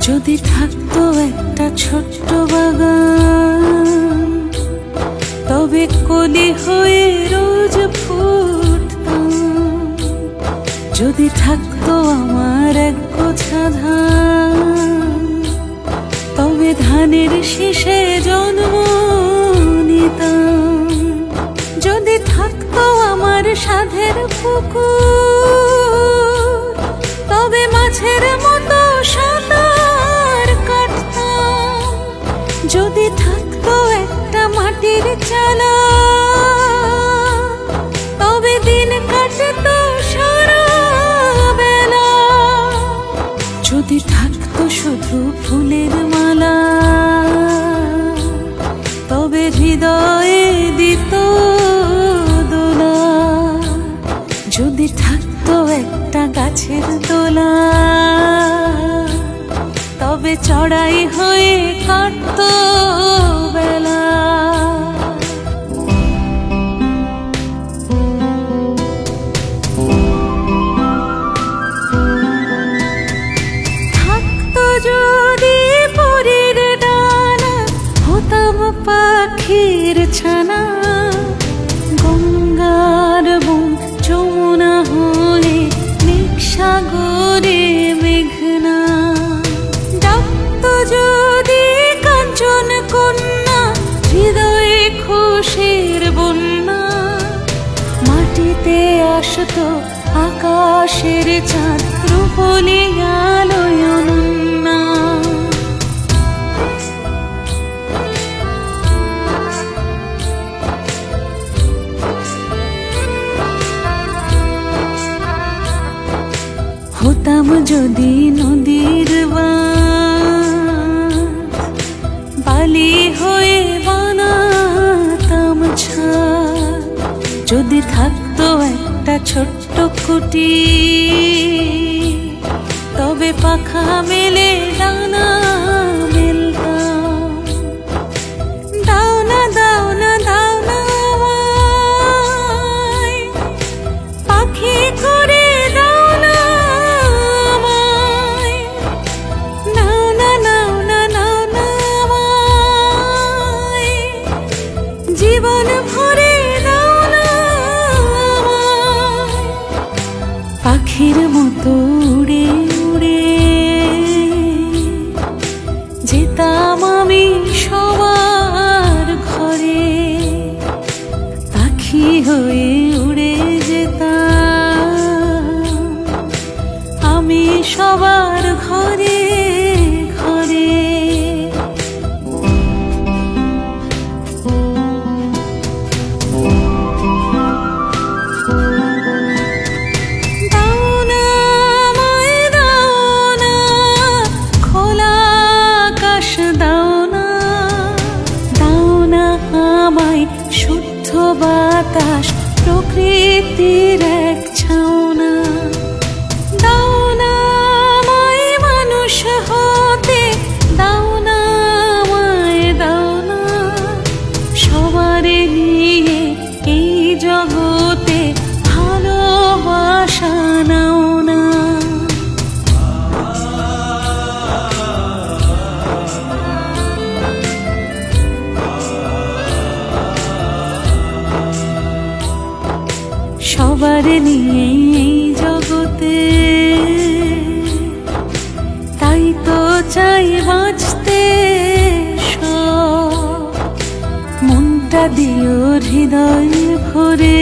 যদি থাকতো একটা ছোট্ট বাগান, তবে কলি হয়ে রোজ ফুটতাম। যদি থাকতো আমার এক গোছা ধান, তবে ধানের শীষে জন্ম নিতাম। যদি থাকতো আমার সাধের পুকুর, তবে মাছের মতো সাঁতার কাটতাম। যদি থাকতো একটা মাটির চালা, তবে দিন কাটতো সারা বেলা। যদি থাকতো শুধু ফুলের মালা, তবে হৃদয়ে দিত দোলা। যদি থাকতো একটা গাছের দোলা, তবে চড়াই হয়ে কাটতো বেলা। থাকতো যদি পরীর ডানা, হতাম পাখির ছানা। গঙ্গার বুন যমুনা হলে মেঘ সাগরে মেঘনা। ডাকতো যদি কাঞ্চন কন্যা, হৃদয়ে খুশির বন্যা। মাটিতে আসতো আকাশের চাঁদ, রূপলি আলোয় অনন্যা। হতাম যদি নদীর বাঁধ, বালি হয়ে বানাতাম ছাদ। যদি থাকতো একটা ছোট্ট কুটি, তবে পাখা মেলে ডানা মেলতাম। দাও না দাও না দাও না আমায়, পাখি করে দাও না আমায়। নাও না নাও না নাও না আমায়, জীবন ভরে দাও না আমায়। পাখির মতো উড়ে উড়ে যেতাম আমি সবার ঘরে। পাখি হয়ে উড়ে যেতাম আমি সবার ঘরে ঘরে। দাও না আমায় দাও না, খোলা আকাশ দাও না। দাও না আমায় শুদ্ধ বাতাস, প্রকৃতির এক ছাউনা। দাও না আমায় মানুষ হতে, দাও না আমায় দাও না। সবারে নিয়ে এই জগতে ভালোবাসা নাও না। সবার নিয়ে এই জগতে, তাই তো চাই বাঁচতে সব। মনটা দিও হৃদয় ভরে।